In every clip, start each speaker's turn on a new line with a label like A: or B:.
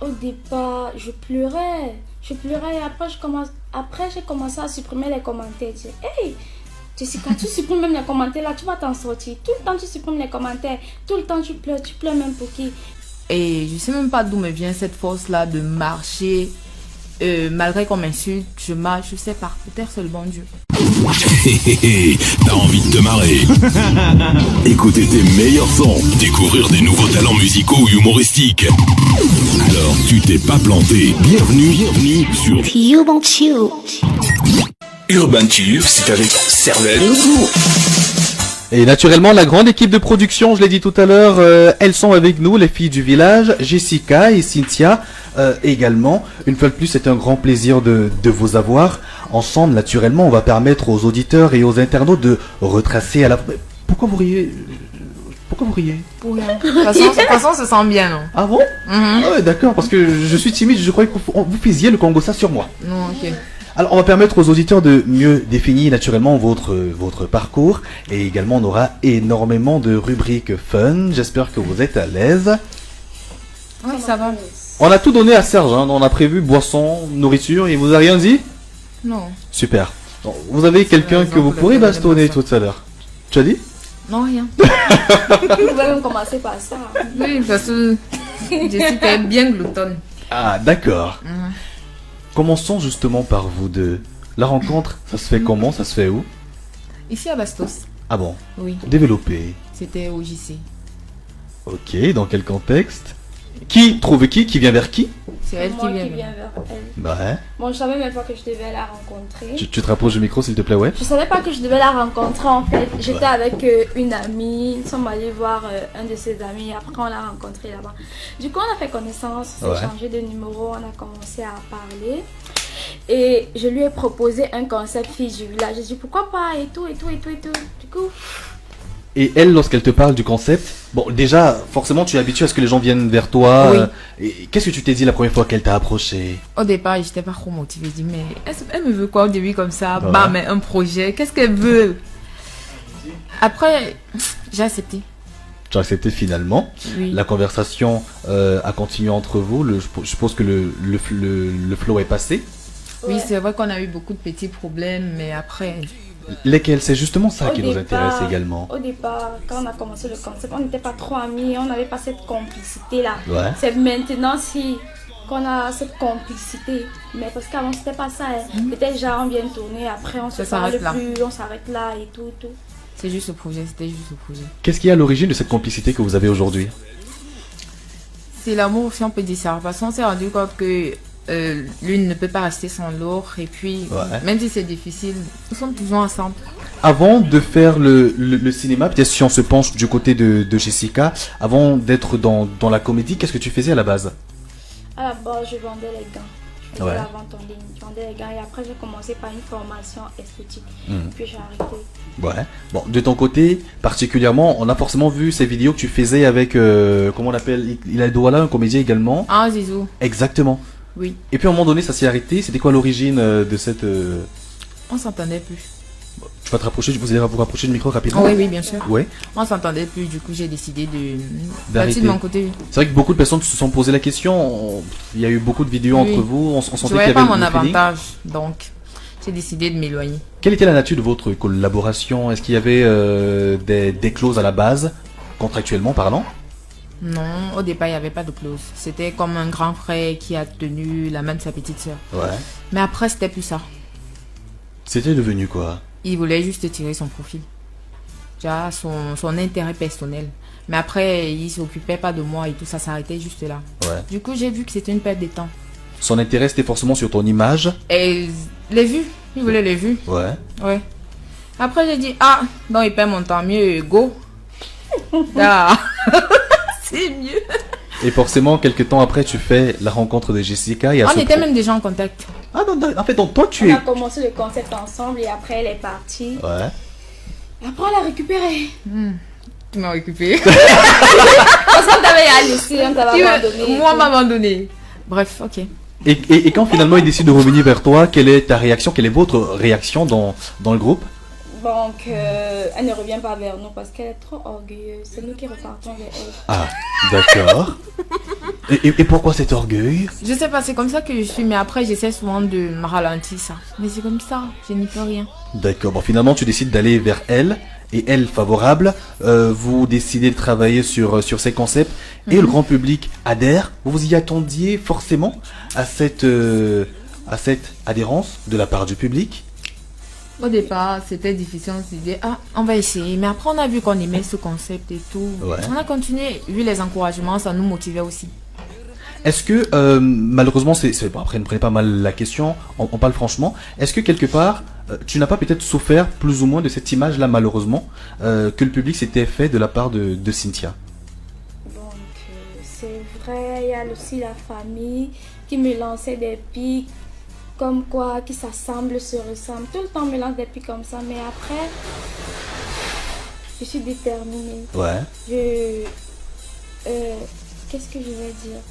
A: Au départ, je pleurais. Je pleurais et après, j'ai commencé à supprimer les commentaires. Je dis, hey, Jessica, tu supprimes même les commentaires là, tu vas t'en sortir. Tout le temps, tu supprimes les commentaires. Tout le temps, tu pleures même pour qui?
B: Et je sais même pas d'où me vient cette force-là de marcher. Malgré qu'on m'insulte, je marche, je sais pas. Peut-être c'est le bon Dieu.
C: T'as envie de te marrer. Écouter tes meilleurs sons, découvrir des nouveaux talents musicaux ou humoristiques. Alors tu t'es pas planté. Bienvenue sur
D: Urban Tube.
E: Urban Tube, c'est avec Cervelle.
F: Et naturellement, la grande équipe de production, je l'ai dit tout à l'heure, elles sont avec nous, les filles du village, Jessica et Cynthia également. Une fois de plus, c'est un grand plaisir de vous avoir. Ensemble, naturellement, on va permettre aux auditeurs et aux internautes de retracer à la... Pourquoi vous riez?
B: Pour rien. De toute façon, on se sent bien, non?
F: Ah bon? Ah ouais, d'accord, parce que je suis timide, je croyais que vous faisiez le Congo-ça sur moi.
B: Non, ok.
F: Alors, on va permettre aux auditeurs de mieux définir naturellement votre parcours. Et également, on aura énormément de rubriques fun. J'espère que vous êtes à l'aise.
B: Oui, ça va.
F: On a tout donné à Serge, hein. On a prévu boisson, nourriture, il vous a rien dit?
B: Non.
F: Super. Bon, vous avez quelqu'un que vous pourrez bastonner tout à l'heure. Tu as dit?
B: Non, rien.
A: Vous pouvez même commencer par ça.
B: Oui, parce que Jessica est bien gloutonne.
F: Ah, d'accord. Commençons justement par vous deux. La rencontre, ça se fait comment? Ça se fait où?
B: Ici à Bastos.
F: Ah bon?
B: Oui.
F: Développé.
B: C'était au JC.
F: Ok, dans quel contexte? Qui trouve qui? Qui vient vers qui?
B: C'est elle
A: Moi
B: qui vient.
A: vers elle.
F: Ouais.
A: Bon, je savais même pas que je devais la rencontrer.
F: Tu te rapproches du micro s'il te plaît, ouais?
A: Je savais pas que je devais la rencontrer en fait. J'étais avec une amie. Nous sommes allés voir un de ses amis. Après, on l'a rencontré là-bas. Du coup, on a fait connaissance. On s'est changé de numéro. On a commencé à parler. Et je lui ai proposé un concept fille du village. J'ai dit pourquoi pas et tout. Du coup.
F: Et elle, lorsqu'elle te parle du concept, bon, déjà, forcément, tu es habitué à ce que les gens viennent vers toi.
B: Oui.
F: Et qu'est-ce que tu t'es dit la première fois qu'elle t'a approché?
B: Au départ, j'étais pas trop motivée. Je dis, mais elle me veut quoi au début comme ça?
F: Ouais.
B: Bah, mais un projet, qu'est-ce qu'elle veut? Après, j'ai accepté.
F: Tu as accepté finalement.
B: Oui.
F: La conversation a continué entre vous. Je suppose que le flow est passé.
B: Oui,
A: Ouais.
B: c'est vrai qu'on a eu beaucoup de petits problèmes, mais après...
F: Lesquels? C'est justement ça
A: Au
F: qui nous
A: départ-
F: intéresse également.
A: Au départ, quand on a commencé le concept, on n'était pas trop amis, on n'avait pas cette complicité-là.
F: Ouais.
A: C'est maintenant si qu'on a cette complicité. Mais parce qu'avant, c'était pas ça. Hein. Peut-être genre, on vient tourner, après on se
B: Ça s'arrête
A: parle
B: là.
A: plus, on s'arrête là et tout.
B: C'est juste le projet, c'était juste le projet.
F: Qu'est-ce qui est à l'origine de cette complicité que vous avez aujourd'hui?
B: C'est l'amour, si on peut dire ça. Parce qu'on s'est rendu compte que l'une ne peut pas rester sans l'autre. Et puis,
F: Ouais.
B: même si c'est difficile, nous sommes toujours ensemble.
F: Avant de faire le cinéma, peut-être si on se penche du côté de Jessica, avant d'être dans la comédie, qu'est-ce que tu faisais à la base?
A: À la base, je vendais les gants. Je faisais
F: Ouais.
A: la vente en ligne. Je vendais les gants et après, j'ai commencé par une formation esthétique. Puis j'ai arrêté.
F: Ouais. Bon, de ton côté, particulièrement, on a forcément vu ces vidéos que tu faisais avec, comment on l'appelle? Il a Douala, un comédien également.
B: Ah, Zizou,
F: Exactement.
B: oui.
F: Et puis à un moment donné, ça s'est arrêté. C'était quoi l'origine de cette...
B: On s'entendait plus.
F: Tu vas te rapprocher, vous allez vous rapprocher du micro rapidement?
B: Ah oui, bien sûr.
F: Ouais.
B: On s'entendait plus, du coup, j'ai décidé
F: D'arrêter.
B: de mon côté, oui.
F: C'est vrai que beaucoup de personnes se sont posé la question. Il y a eu beaucoup de vidéos
B: Oui.
F: entre vous. On
B: Je
F: sentait qu'il y
B: voyais
F: avait
B: pas mon
F: le feeling.
B: avantage, donc j'ai décidé de m'éloigner.
F: Quelle était la nature de votre collaboration? Est-ce qu'il y avait des clauses à la base, contractuellement parlant?
B: Non, au départ, il n'y avait pas de clause. C'était comme un grand frère qui a tenu la main de sa petite sœur.
F: Ouais.
B: Mais après, c'était plus ça.
F: C'était devenu quoi?
B: Il voulait juste tirer son profil. Déjà, son intérêt personnel. Mais après, il s'occupait pas de moi et tout, ça s'arrêtait juste là.
F: Ouais.
B: Du coup, j'ai vu que c'était une perte de temps.
F: Son intérêt c'était forcément sur ton image.
B: Et les vues, il voulait les vues.
F: Ouais.
B: Ouais. Après, j'ai dit, ah, donc il perd mon temps, mieux, go. Ah. C'est mieux.
F: Et forcément, quelques temps après, tu fais la rencontre de Jessica. Et à
B: On
F: ce
B: était
F: pro-
B: même déjà en contact.
F: Ah non, non, en fait, donc toi tu
A: On
F: es.
A: a commencé le concept ensemble et après, elle est partie.
F: Ouais.
A: Après, on l'a récupéré.
B: Tu m'as récupéré.
A: Parce qu'on t'avait laissé, on t'avait abandonné.
B: Moi, m'a abandonné. Bref, ok.
F: Et quand finalement il décide de revenir vers toi, quelle est ta réaction? Quelle est votre réaction dans le groupe?
A: Donc, elle ne revient pas vers nous parce qu'elle est trop orgueilleuse. C'est nous qui repartons vers elle.
F: Ah, d'accord. Et pourquoi cet orgueil?
B: Je sais pas, c'est comme ça que je suis, mais après j'essaie souvent de me ralentir ça. Mais c'est comme ça, je n'y peux rien.
F: D'accord, bon finalement tu décides d'aller vers elle, et elle favorable, vous décidez de travailler sur ces concepts, et le grand public adhère. Vous y attendiez forcément à cette adhérence de la part du public?
B: Au départ, c'était difficile, on se disait, on va essayer. Mais après, on a vu qu'on aimait ce concept et tout.
F: Ouais.
B: On a continué, vu les encouragements, ça nous motivait aussi.
F: Est-ce que, malheureusement, bon, après ne prenez pas mal la question, on parle franchement, est-ce que quelque part, tu n'as pas peut-être souffert plus ou moins de cette image-là, malheureusement, que le public s'était fait de la part de Cynthia?
A: Donc, c'est vrai, il y a aussi la famille qui me lançait des pics, comme quoi, qui s'assemblent, se ressemblent. Tout le temps, on me lance des pics comme ça, mais après, je suis déterminée.
F: Ouais.
A: Qu'est-ce que je vais dire?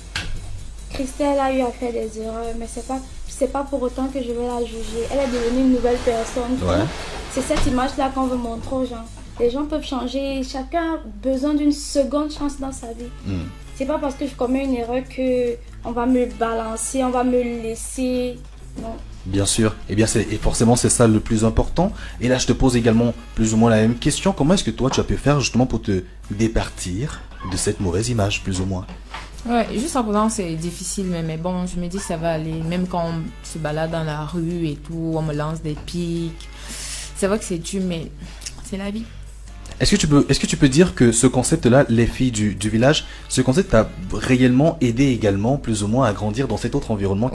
A: Christelle a eu à faire des erreurs, mais c'est pas pour autant que je vais la juger. Elle est devenue une nouvelle personne.
F: Ouais.
A: C'est cette image-là qu'on veut montrer aux gens. Les gens peuvent changer, chacun a besoin d'une seconde chance dans sa vie. C'est pas parce que je commets une erreur que on va me balancer, on va me laisser. Non.
F: Bien sûr, et forcément c'est ça le plus important. Et là je te pose également plus ou moins la même question. Comment est-ce que toi tu as pu faire justement pour te départir de cette mauvaise image, plus ou moins?
B: Ouais, juste en présent c'est difficile, mais bon, je me dis que ça va aller. Même quand on se balade dans la rue et tout, on me lance des pics. C'est vrai que c'est dur, mais c'est la vie.
F: Est-ce que tu peux dire que ce concept-là, les filles du village, ce concept t'a réellement aidé également, plus ou moins, à grandir dans cet autre environnement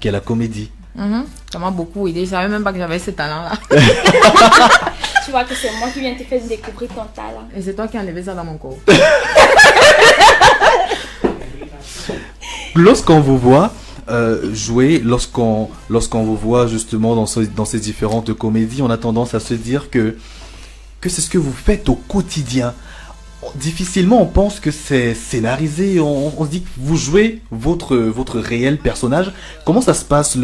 F: qu'est la comédie?
B: Ça m'a beaucoup aidé. Je savais même pas que j'avais ce talent-là.
A: Tu vois que c'est moi qui viens te faire découvrir ton talent.
B: Et c'est toi qui as enlevé ça dans mon corps.
F: Lorsqu'on vous voit jouer, lorsqu'on vous voit justement dans ces différentes comédies, on a tendance à se dire que c'est ce que vous faites au quotidien. Difficilement on pense que c'est scénarisé, on se dit que vous jouez votre réel personnage. Comment ça se passe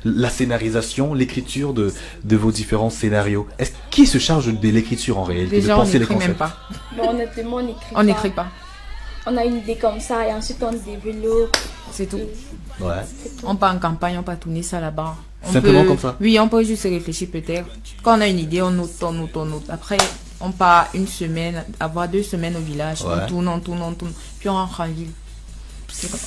F: la scénarisation, l'écriture de vos différents scénarios? Qui se charge de l'écriture en réalité?
B: Déjà on n'écrit même pas.
A: Bon, honnêtement
B: on n'écrit pas.
A: On a une idée comme ça et ensuite on développe.
B: C'est tout.
F: Ouais.
B: On part en campagne, on peut tourner ça là-bas.
F: Simplement comme ça?
B: Oui, on peut juste réfléchir peut-être. Quand on a une idée, on note. Après, on part une semaine, avoir 2 semaines au village. Ouais. On tourne. Puis on rentre en ville.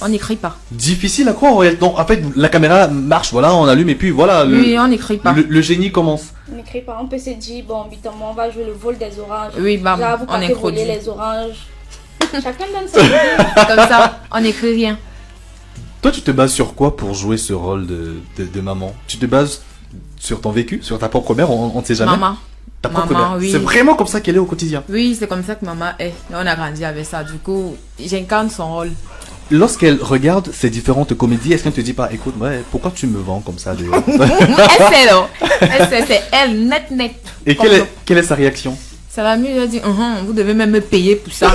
B: On n'écrit pas.
F: Difficile à croire en réalité. Donc, en fait, la caméra marche, voilà, on allume et puis voilà.
B: Oui, on n'écrit pas.
F: Le génie commence.
A: On n'écrit pas. On peut se dire, bon, on va jouer le vol des oranges.
B: Oui, bah,
A: là, vous
B: on est
A: voler les oranges. Chacun donne sa idée.
B: Comme ça, on n'écrit rien.
F: Toi, tu te bases sur quoi pour jouer ce rôle de maman? Tu te bases sur ton vécu, sur ta propre mère, on ne sait jamais.
B: Maman.
F: Ta propre mère. Oui. C'est vraiment comme ça qu'elle est au quotidien.
B: Oui, c'est comme ça que maman est. On a grandi avec ça. Du coup, j'incarne son rôle.
F: Lorsqu'elle regarde ces différentes comédies, est-ce qu'elle te dit pas, écoute, ouais, pourquoi tu me vends comme ça
B: Elle sait, c'est elle, net.
F: Et quelle est sa réaction?
B: Ça va mieux, elle dit, vous devez même me payer pour ça.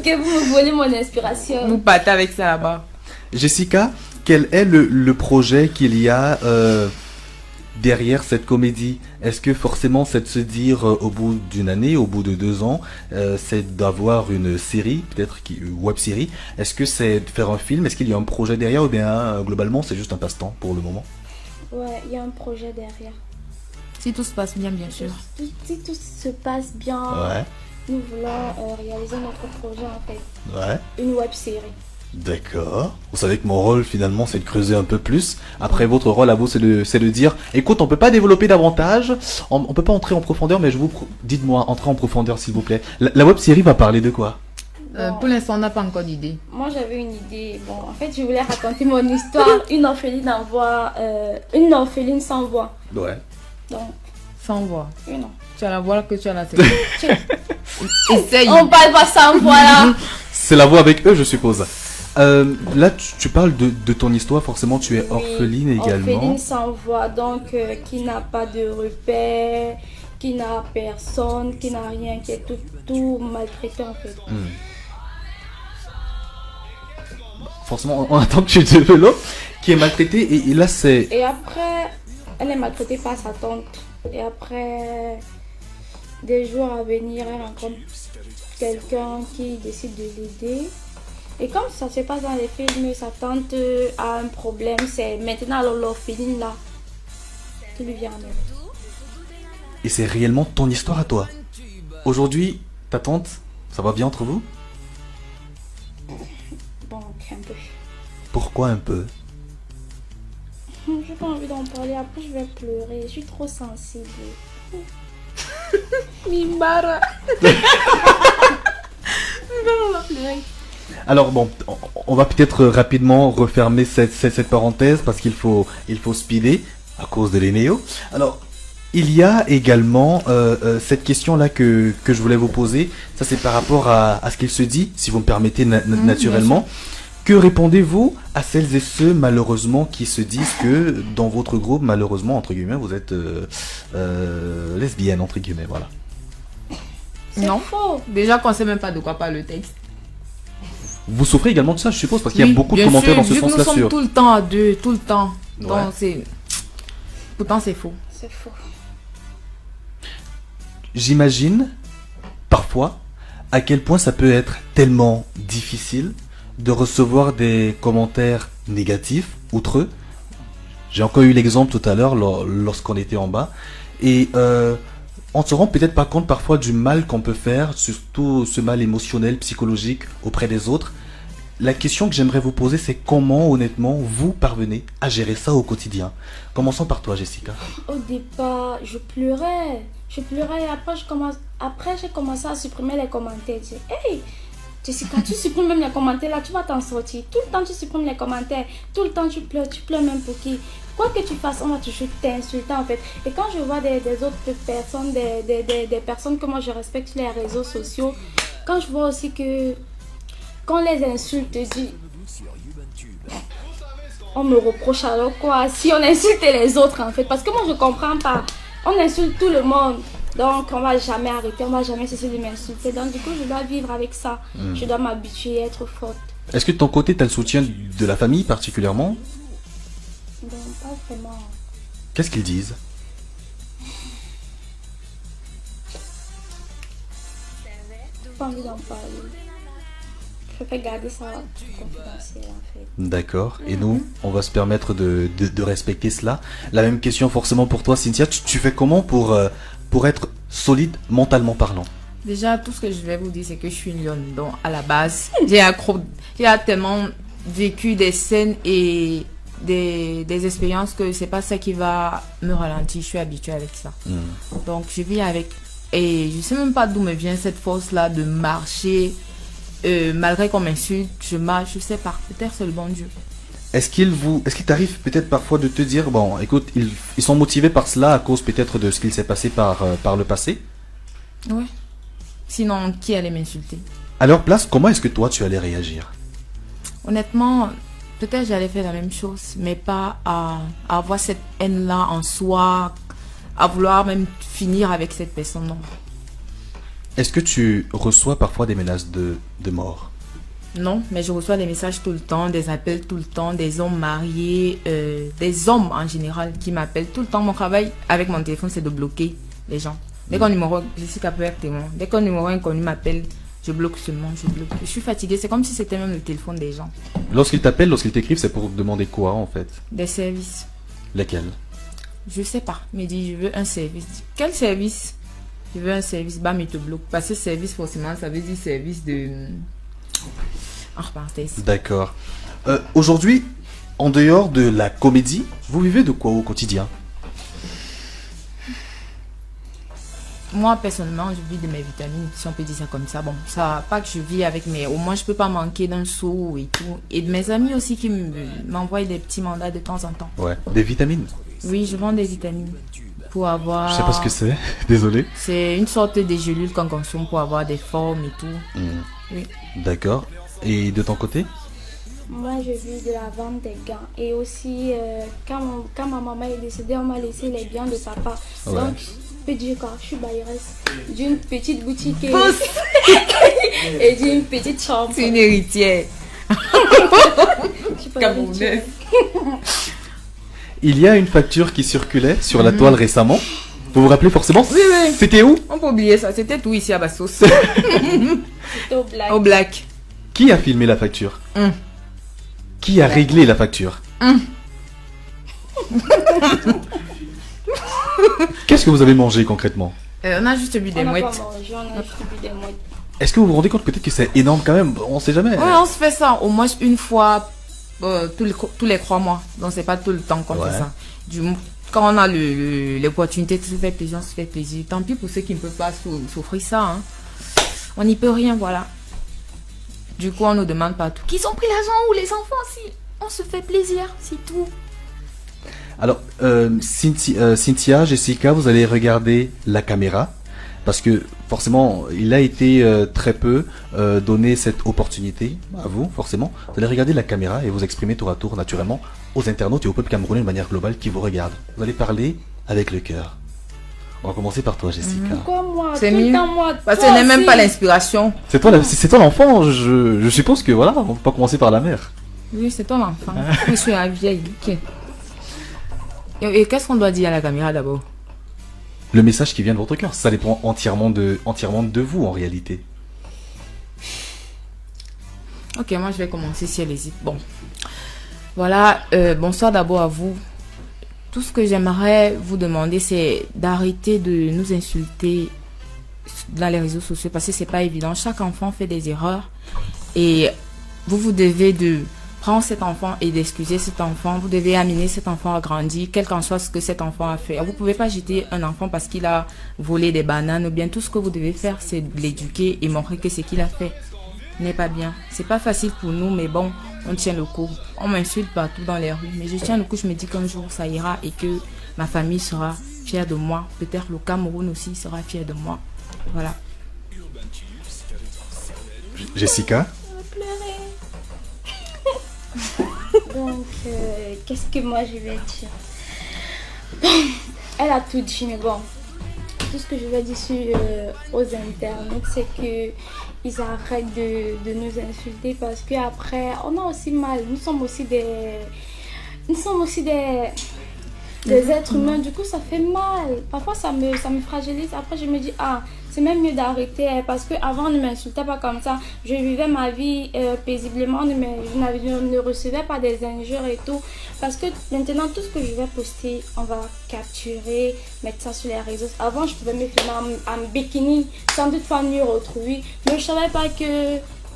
A: Que vous me volez mon inspiration.
B: Vous partez avec ça là-bas.
F: Jessica, quel est le projet qu'il y a derrière cette comédie? Est-ce que forcément c'est de se dire au bout d'une année, au bout de 2 ans, c'est d'avoir une série, peut-être une web-série? Est-ce que c'est de faire un film? Est-ce qu'il y a un projet derrière ou bien globalement c'est juste un passe-temps pour le moment?
A: Ouais, il y a un projet derrière.
B: Si tout se passe bien, bien sûr.
A: Si tout se passe bien,
F: ouais.
A: Nous voulons réaliser notre projet en fait.
F: Ouais.
A: Une web-série.
F: D'accord. Vous savez que mon rôle finalement c'est de creuser un peu plus. Après votre rôle à vous c'est de dire, écoute, on peut pas développer davantage, on peut pas entrer en profondeur, mais dites-moi, entrez en profondeur s'il vous plaît. La web-série va parler de quoi?
B: Pour l'instant on n'a pas encore d'idée.
A: Moi j'avais une idée. Bon, en fait je voulais raconter mon histoire. Une orpheline sans voix.
F: Ouais.
A: Donc.
B: Sans voix.
A: Non.
B: Tu as la voix que tu as la tête. Essaye.
A: On parle pas sans voix là.
F: C'est la voix avec eux je suppose. Là tu parles de ton histoire, forcément tu es orpheline également.
A: Orpheline sans voix, donc qui n'a pas de repère, qui n'a personne, qui n'a rien, qui est tout maltraité en fait.
F: Forcément on attend que tu développes, qui est maltraité et là c'est...
A: Et après, elle est maltraitée par sa tante. Et après, des jours à venir, elle rencontre quelqu'un qui décide de l'aider. Et comme ça se passe dans les films, sa tante a un problème, c'est maintenant l'orpheline là qui lui vient en aide.
F: Et c'est réellement ton histoire à toi. Aujourd'hui, ta tante, ça va bien entre vous?
A: Bon, un peu.
F: Pourquoi un peu?
A: J'ai pas envie d'en parler, après je vais pleurer, je suis trop sensible.
B: Mimbara. On va pleurer.
F: Alors bon, on va peut-être rapidement refermer cette parenthèse parce qu'il faut speeder à cause de l'Enéo. Alors, il y a également cette question-là que je voulais vous poser. Ça, c'est par rapport à ce qu'il se dit, si vous me permettez naturellement. Que répondez-vous à celles et ceux, malheureusement, qui se disent que dans votre groupe, malheureusement, entre guillemets, vous êtes lesbienne, entre guillemets, voilà.
B: Non,
A: faux.
B: déjà qu'on sait même pas de quoi parle le texte.
F: Vous souffrez également de ça, je suppose, parce qu'il y a
B: Oui,
F: beaucoup de
B: bien
F: commentaires
B: sûr,
F: dans ce
B: vu que
F: sens-là
B: nous sommes tout le temps à deux, tout le temps. Donc
F: Ouais.
B: c'est... Pourtant c'est faux.
A: C'est faux.
F: J'imagine, parfois, à quel point ça peut être tellement difficile de recevoir des commentaires négatifs, outre eux. J'ai encore eu l'exemple tout à l'heure lorsqu'on était en bas. Et on se rend peut-être pas compte parfois du mal qu'on peut faire, surtout ce mal émotionnel, psychologique auprès des autres. La question que j'aimerais vous poser, c'est comment, honnêtement, vous parvenez à gérer ça au quotidien. Commençons par toi, Jessica.
A: Au départ, je pleurais et après j'ai commencé à supprimer les commentaires. Je dis, hey, Jessica, tu supprimes même les commentaires là, tu vas t'en sortir. Tout le temps tu supprimes les commentaires, tout le temps tu pleures même pour qui. Quoi que tu fasses, on va toujours t'insulter en fait. Et quand je vois des autres personnes, des personnes que moi je respecte sur les réseaux sociaux, quand je vois aussi que quand les insultes, dit, on me reproche alors quoi si on insulte les autres en fait. Parce que moi je comprends pas. On insulte tout le monde. Donc on va jamais arrêter, on va jamais cesser de m'insulter. Donc du coup je dois vivre avec ça. Je dois m'habituer à être forte.
F: Est-ce que de ton côté, tu as le soutien de la famille particulièrement?
A: Donc pas vraiment.
F: Qu'est-ce qu'ils disent?
A: J'ai pas envie d'en parler. Je peux garder ça confidentiel en fait.
F: D'accord. Et nous, on va se permettre de respecter cela. La même question forcément pour toi, Cynthia. Tu fais comment pour être solide mentalement parlant?
B: Déjà, tout ce que je vais vous dire, c'est que je suis une lionne. Donc, à la base, j'ai tellement vécu des scènes et des expériences que c'est pas ça qui va me ralentir. Je suis habituée avec ça. Donc, je vis avec. Et je sais même pas d'où me vient cette force-là de marcher. Malgré qu'on m'insulte, je marche, je sais pas. Peut-être c'est le bon Dieu.
F: Est-ce qu'il t'arrive peut-être parfois de te dire, bon, écoute, ils sont motivés par cela à cause peut-être de ce qu'il s'est passé par le passé?
B: Ouais. Sinon, qui allait m'insulter?
F: À leur place, comment est-ce que toi tu allais réagir?
B: Honnêtement, peut-être j'allais faire la même chose, mais pas à avoir cette haine-là en soi, à vouloir même finir avec cette personne. Non.
F: Est-ce que tu reçois parfois des menaces de mort?
B: Non, mais je reçois des messages tout le temps, des appels tout le temps, des hommes mariés, des hommes en général qui m'appellent tout le temps. Mon travail avec mon téléphone, c'est de bloquer les gens. Dès qu'un numéro, Jessica peut être témoin, dès qu'un numéro inconnu m'appelle, je bloque seulement, je bloque. Je suis fatiguée, c'est comme si c'était même le téléphone des gens.
F: Lorsqu'ils t'appellent, lorsqu'ils t'écrivent, c'est pour demander quoi en fait?
B: Des services.
F: Lesquels?
B: Je sais pas, mais dit, je veux un service. Quel service? Je veux un service, bam, il te bloque. Parce que service, forcément, ça veut dire service de... En parenthèse.
F: D'accord. Aujourd'hui, en dehors de la comédie, vous vivez de quoi au quotidien?
B: Moi, personnellement, je vis de mes vitamines, si on peut dire ça comme ça. Bon, ça, pas que je vis avec, mais au moins, je peux pas manquer d'un sou et tout. Et de mes amis aussi qui m'envoient des petits mandats de temps en temps.
F: Ouais, des vitamines?
B: Oui, je vends des vitamines pour avoir...
F: Je sais pas ce que c'est, désolé.
B: C'est une sorte de gélules qu'on consomme pour avoir des formes et tout. Oui.
F: D'accord. Et de ton côté?
A: Moi, je vis de la vente des gants. Et aussi, quand ma maman est décédée, on m'a laissé les gants de papa.
F: Ouais.
A: Donc, je peux dire quoi? Je suis bailleresse d'une petite boutique et d'une petite chambre.
B: C'est une héritière.
A: Je suis pas
B: Camerounaise.
A: héritière.
F: Il y a une facture qui circulait sur la toile récemment. Vous vous rappelez forcément?
B: Oui, oui.
F: C'était où?
B: On peut oublier ça. C'était tout ici à Bastos.
A: C'était au black.
B: Au black.
F: Qui a filmé la facture? Qui a réglé la facture? Qu'est-ce que vous avez mangé concrètement?
B: On a juste bu des
A: On n'a pas
B: mouettes.
A: mangé, on a juste bu des mouettes.
F: Est-ce que vous vous rendez compte peut-être que c'est énorme quand même? On sait jamais.
B: Ouais, on se fait ça au moins une fois tous les 3 mois. Donc, c'est pas tout le temps qu'on
F: Ouais.
B: fait ça. Quand on a l'opportunité de se faire plaisir, on se fait plaisir. Tant pis pour ceux qui ne peuvent pas s'offrir ça. Hein. On n'y peut rien, voilà. Du coup, on nous demande partout. Qui ont pris l'argent ou les enfants si on se fait plaisir, c'est tout.
F: Alors, Cynthia, Jessica, vous allez regarder la caméra. Parce que forcément, il a été très peu donné cette opportunité à vous, forcément. Vous allez regarder la caméra et vous exprimer tour à tour, naturellement, aux internautes et au peuple camerounais de manière globale qui vous regarde. Vous allez parler avec le cœur. On va commencer par toi, Jessica.
A: Pourquoi moi?
B: C'est
A: Tout le
B: mieux.
A: temps, moi.
B: Parce que
A: toi
B: ce n'est même
A: aussi.
B: pas l'inspiration.
F: C'est toi l'enfant, je suppose que voilà, on peut pas commencer par la mère.
B: Oui, c'est ton enfant. Je suis la vieille. Ok. Et qu'est-ce qu'on doit dire à la caméra d'abord?
F: Le message qui vient de votre cœur, ça dépend entièrement de vous en réalité.
B: Ok, moi je vais commencer si elle hésite. Bon. Voilà, bonsoir d'abord à vous. Tout ce que j'aimerais vous demander, c'est d'arrêter de nous insulter dans les réseaux sociaux parce que c'est pas évident. Chaque enfant fait des erreurs et vous devez de prendre cet enfant et d'excuser cet enfant. Vous devez amener cet enfant à grandir, quel qu'en soit ce que cet enfant a fait. Vous pouvez pas jeter un enfant parce qu'il a volé des bananes ou bien tout ce que vous devez faire, c'est de l'éduquer et montrer que ce qu'il a fait n'est pas bien. C'est pas facile pour nous, mais bon, on tient le coup. On m'insulte partout dans les rues, mais je tiens le coup. Je me dis qu'un jour ça ira et que ma famille sera fière de moi. Peut-être le Cameroun aussi sera fier de moi. Voilà.
F: Jessica?
A: Je vais pleurer. Donc, qu'est-ce que moi je vais dire? Bon, elle a tout dit, mais bon, tout ce que je vais dire aux internautes, c'est que ils arrêtent de nous insulter parce que après, on a aussi mal. Nous sommes aussi des êtres humains. Du coup, ça fait mal. Parfois, ça me fragilise. Après, je me dis, c'est même mieux d'arrêter parce qu'avant, on ne m'insultait pas comme ça. Je vivais ma vie paisiblement. Je ne recevais pas des injures et tout. Parce que maintenant, tout ce que je vais poster, on va capturer, mettre ça sur les réseaux. Avant, je pouvais me filmer en bikini sans toutefois m'y retrouver. Mais je ne savais pas que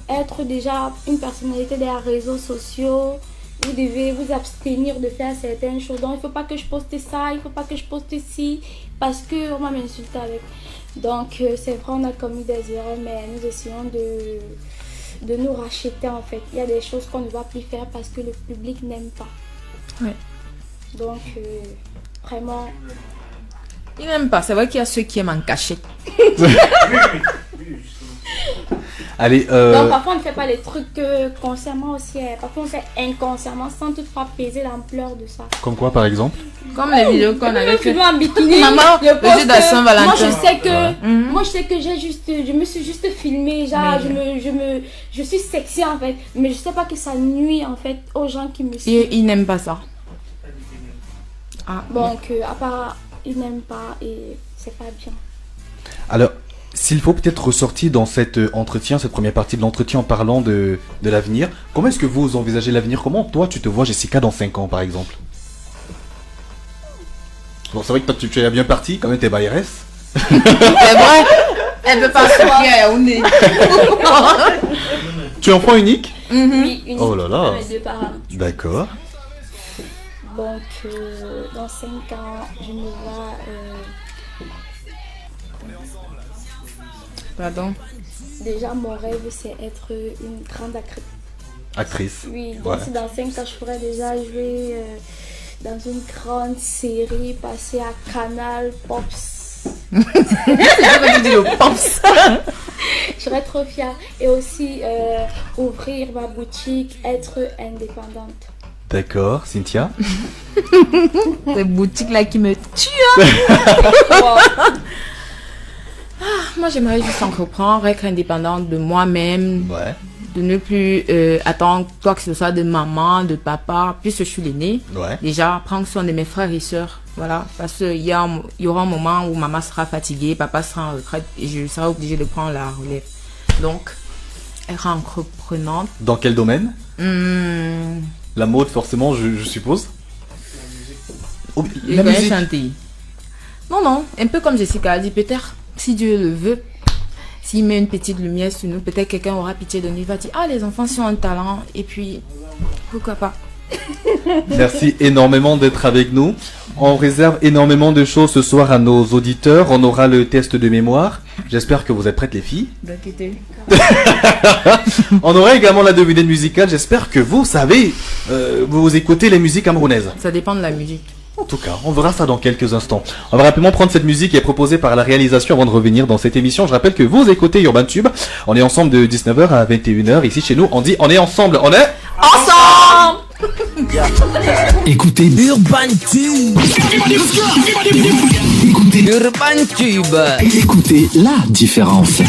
A: être déjà une personnalité des réseaux sociaux, vous devez vous abstenir de faire certaines choses. Donc, il ne faut pas que je poste ça, il ne faut pas que je poste ci, parce qu'on va m'insulter avec. Donc, c'est vrai, on a commis des erreurs, mais nous essayons de nous racheter en fait. Il y a des choses qu'on ne va plus faire parce que le public n'aime pas.
B: Ouais.
A: Donc, vraiment...
B: Il n'aime pas. C'est vrai qu'il y a ceux qui aiment en cachette.
F: Allez,
A: Donc parfois on ne fait pas les trucs consciemment aussi. Parfois on fait inconsciemment sans toutefois peser l'ampleur de ça.
F: comme quoi par exemple?
B: Comme les vidéos qu'on avait fait.
A: En bikini.
B: Maman, le jeu de Saint-Valentin.
A: Moi je sais que,
F: Ouais.
A: moi je sais que je me suis juste filmée, genre je suis sexy en fait, mais je sais pas que ça nuit en fait aux gens qui me suivent.
B: Et ils n'aiment pas ça.
A: Donc à part ils n'aiment pas et c'est pas bien.
F: Alors, s'il faut peut-être ressortir dans cet entretien, cette première partie de l'entretien en parlant de l'avenir, comment est-ce que vous envisagez l'avenir? Comment toi tu te vois, Jessica, dans 5 ans par exemple? Bon, c'est vrai que toi tu es bien parti, quand même t'es Bayres.
B: C'est vrai. Elle peut pas se fier au nez.
F: Tu es enfant unique?
A: Oui, une
F: Oh là là.
A: mes deux parents.
F: D'accord.
A: Donc dans 5 ans, je me vois
B: Pardon.
A: déjà mon rêve c'est être une grande actrice.
F: Actrice.
A: Oui, donc
F: Ouais.
A: si dans 5 ans je pourrais déjà jouer dans une grande série, passer à Canal, Pops. Je serais trop fière. Et aussi ouvrir ma boutique, être indépendante.
F: D'accord, Cynthia.
B: Ces boutiques là qui me tuent.
A: Wow.
B: Moi j'aimerais juste entreprendre, être indépendante de moi-même.
F: Ouais.
B: de ne plus attendre quoi que ce soit de maman, de papa, puisque je suis l'aîné.
F: Ouais.
B: Déjà, prendre soin de mes frères et sœurs. Voilà, parce qu'il y aura un moment où maman sera fatiguée, papa sera en retraite et je serai obligée de prendre la relève. Donc, être entreprenante.
F: Dans quel domaine? La mode, forcément, je suppose. Oh, la musique.
B: Chanter. Non, un peu comme Jessica a dit, peut-être, si Dieu le veut, s'il met une petite lumière sur nous, peut-être quelqu'un aura pitié de nous, il va dire, ah, les enfants sont un talent, et puis, pourquoi pas.
F: Merci énormément d'être avec nous. On réserve énormément de choses ce soir à nos auditeurs. On aura le test de mémoire. J'espère que vous êtes prêtes, les filles. On aura également la devinette musicale. J'espère que vous savez, vous écoutez les musiques camerounaises.
B: Ça dépend de la musique.
F: En tout cas, on verra ça dans quelques instants. On va rapidement prendre cette musique qui est proposée par la réalisation avant de revenir dans cette émission. Je rappelle que vous écoutez Urban Tube. On est ensemble de 19h à 21h. Ici chez nous, on dit on est ensemble. On est
B: ensemble.
C: Écoutez Urban Tube. Écoutez Urban Tube. Écoutez la différence.